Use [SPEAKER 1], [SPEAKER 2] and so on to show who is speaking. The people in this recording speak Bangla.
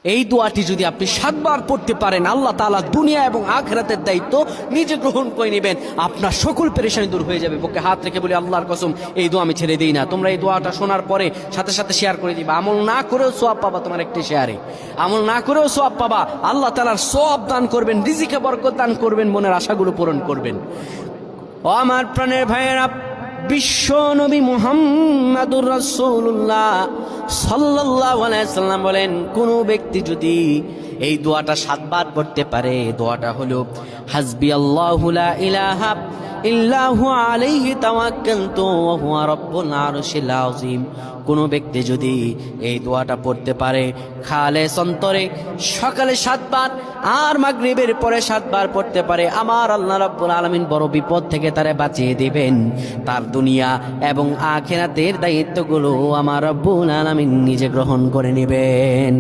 [SPEAKER 1] এই দোয়াটি যদি আপনি 7 বার পড়তে পারেন, আল্লাহ তাআলা দুনিয়া এবং আখিরাতের দায়িত্ব নিজে গ্রহণ করে নেবেন। আপনার সকল পেরেশানি দূর হয়ে যাবে। বুকে হাত রেখে বলি, আল্লাহর কসম এই দোয়া আমি ছেড়ে দিই না। তোমরা এই দোয়াটা শোনার পরে সাথে সাথে শেয়ার করে দিবা। আমল না করেও সওয়াব পাবা, তোমার একটি শেয়ারে আমল না করেও সওয়াব পাবা। আল্লাহ তাআলার সওয়াব দান করবেন, রিজিকে বরকত দান করবেন, মনের আশাগুলো পূরণ করবেন। ও আমার প্রাণের ভাইয়েরা, বিশ্ব নবী মুহাম্মাদুর রাসূলুল্লাহ সাল্লাল্লাহু আলাইহি সাল্লাম বলেন, কোন ব্যক্তি যদি এই দোয়াটা 7 বার পড়তে পারে, দোয়াটা হলো হাসবি আল্লাহু লা ইলাহা ইল্লাহু আলাইহি তাওয়াক্কালতু ওয়া হুয়া রাব্বুল আরশিল আযীম। কোন ব্যক্তি যদি এই দোয়াটা পড়তে পারে খালেস অন্তরে সকালে 7 বার আর মাগরিবের পরে 7 বার পড়তে পারে, আমার আল্লাহ রাব্বুল আলামিন বড় বিপদ থেকে তারে বাঁচিয়ে দিবেন। তার দুনিয়া এবং আখিরাতের দায়িত্বগুলো আমার রাব্বুল আলামিন নিজে গ্রহণ করে নেবেন।